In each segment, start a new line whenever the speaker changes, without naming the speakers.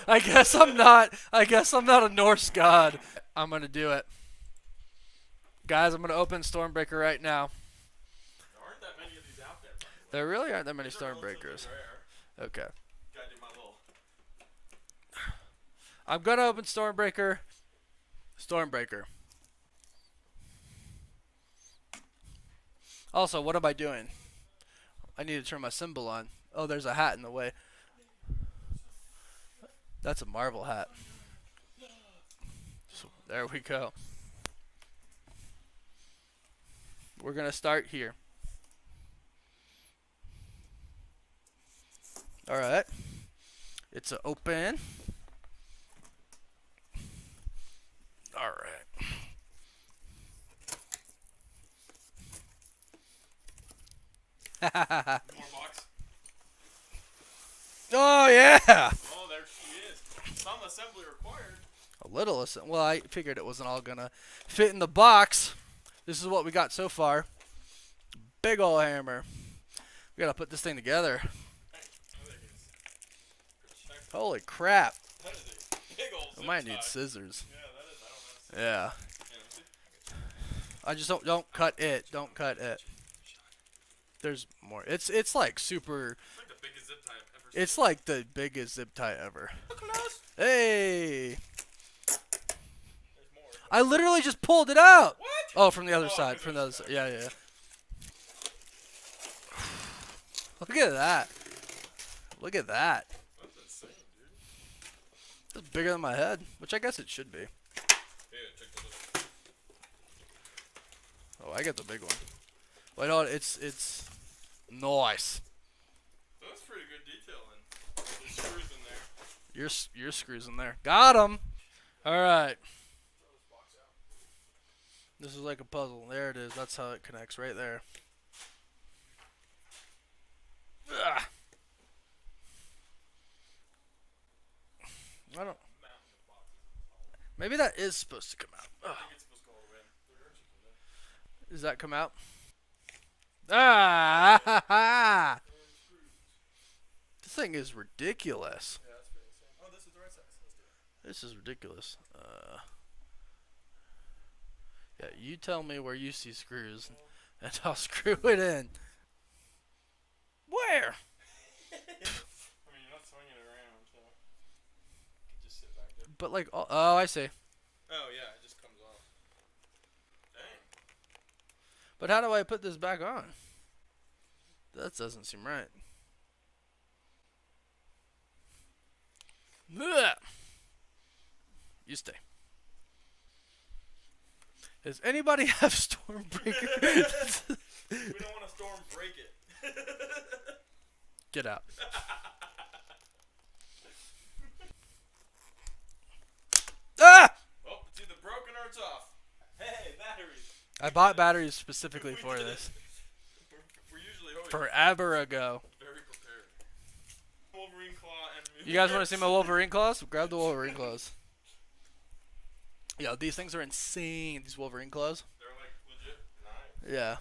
I guess I'm not. I guess I'm not a Norse god. I'm gonna do it, guys. I'm gonna open Stormbreaker right now.
There aren't that many of these out there.
There really aren't that many
These are relatively
Stormbreakers.
rare.
Okay.
Gotta do my little.
I'm gonna open Stormbreaker. Stormbreaker. Also, what am I doing? I need to turn my symbol on. Oh, there's a hat in the way. That's a Marvel hat. So, there we go. We're gonna start here. Alright. It's a open. Alright.
More box.
Oh yeah.
Oh, there she is. Some assembly required.
A little. Well, I figured it wasn't all gonna fit in the box. This is what we got so far. Big ol' hammer. We gotta put this thing together. Holy crap.
That is a big old
I might
zip
need
tie.
scissors.
Yeah, that is. I don't know.
Yeah. I just don't cut it. Don't cut it. There's more. It's like super.
It's like the biggest zip tie I've ever seen.
It's like the biggest zip tie ever.
Close.
Hey.
There's more.
I literally just pulled it out.
What?
Oh, from the other
Oh,
side.
from
From
the
the
other
other side.
side.
Yeah, yeah. Look at that. Look at that.
That's insane, dude.
It's bigger than my head, which I guess it should be.
Yeah, check the little.
Oh, I get the big one. Wait, no, it's nice.
That's pretty good detailing. There's screws in there.
Your screws in there. Got 'em. All right.
Throw this box out.
This is like a puzzle. There it is. That's how it connects right there. Ugh. I don't.
Mountain of boxes.
Maybe that is supposed to come out.
I
Ugh.
think it's supposed to go all the way in. There are chickens in.
Does that come out? Ah! Ha, ha. This thing is ridiculous.
Yeah, that's pretty insane. Oh, this is the right size. Let's do it.
This is ridiculous. Yeah, you tell me where you see screws, and I'll screw it in. Where?
I mean, you're not swinging it around, so you can just sit back there.
But like, oh, I see.
Oh yeah, it just comes off. Dang.
But how do I put this back on? That doesn't seem right. Ugh. You stay. Does anybody have Stormbreaker?
We don't want to storm break it.
Get out. Ah!
Oh, it's either broken or it's off. Hey, batteries.
I bought batteries specifically
We
for
did
this.
it. We're usually always
Forever ago.
very prepared. Wolverine claw and
You guys want to see my Wolverine claws? Grab the Wolverine claws. Yo, these things are insane. These Wolverine claws.
They're like legit knives.
Yeah.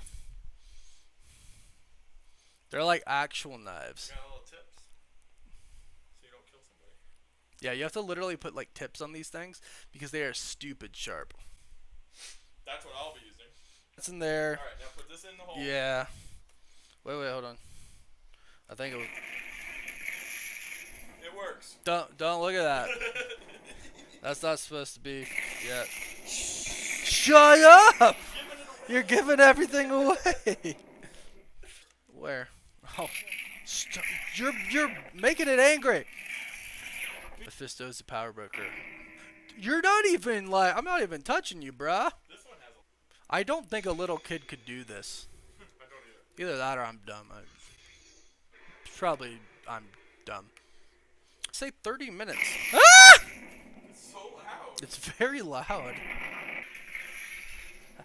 They're like actual knives.
Got little tips, so you don't kill somebody.
Yeah, you have to literally put like tips on these things because they are stupid sharp.
That's what I'll be using.
It's in there.
All right, now put this in the hole.
Yeah. Wait, hold on. I think it was.
It works.
Don't look at that. That's not supposed to be. Yeah. Shut up! You're giving everything away. Where? Oh, you're making it angry. Mephisto's the power broker. You're not even like. I'm not even touching you, bruh.
This one has a.
I don't think a little kid could do this.
I don't either.
Either that or I'm dumb. Probably I'm dumb. Say 30 minutes. Ah!
It's so loud.
It's very loud.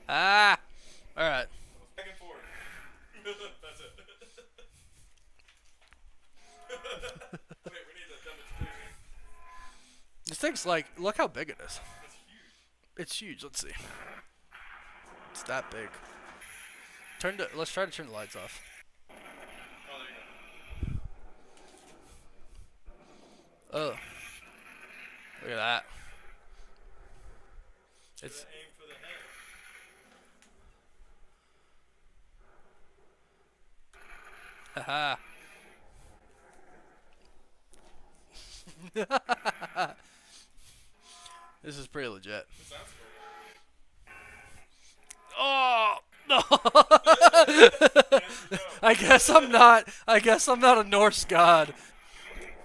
Ah! Alright.
Back and forth. That's it. Wait, we need a demonstration.
This thing's like, look how big it is.
That's huge.
It's huge. Let's see. It's that big. Let's try to turn the lights off.
Oh, there you go.
Haha. This is pretty legit.
This sounds
Oh no!
cool.
I guess I'm not. I guess I'm not a Norse god.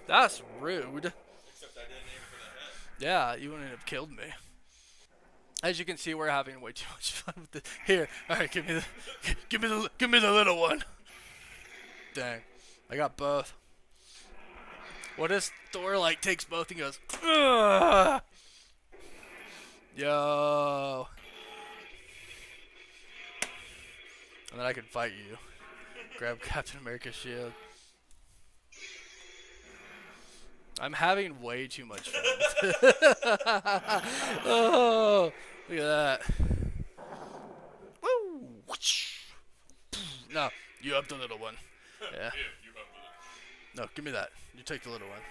That's rude.
Except I didn't aim for the head.
Yeah, you wouldn't have killed me. As you can see, we're having way too much fun with this. Here, all right, give me the little one. Dang, I got both. What if Thor like takes both and goes, ugh! Yo, and then I can fight you. Grab Captain America's shield. I'm having way too much fun. Oh, look at that. Woo! No, you have the little one. Yeah.
Yeah, you have the.
No, give me that. You take the little one.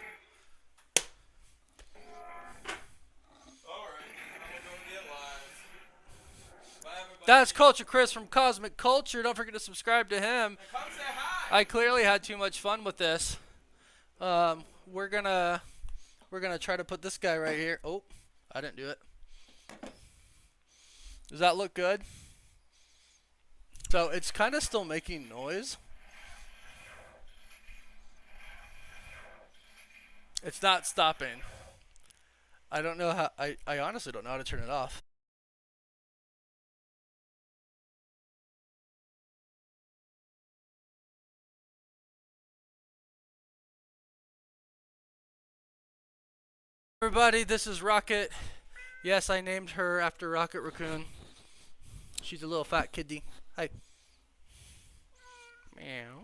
Alright, I'm gonna go get live. Bye, everybody.
That's Culture Chris from Cosmic Culture. Don't forget to subscribe to him.
And come say hi.
I clearly had too much fun with this. We're gonna try to put this guy right here. Oh, I didn't do it. Does that look good? So it's kind of still making noise. It's not stopping. I don't know how. I honestly don't know how to turn it off. Everybody, this is Rocket. Yes, I named her after Rocket Raccoon. She's a little fat kitty. Hi. Meow.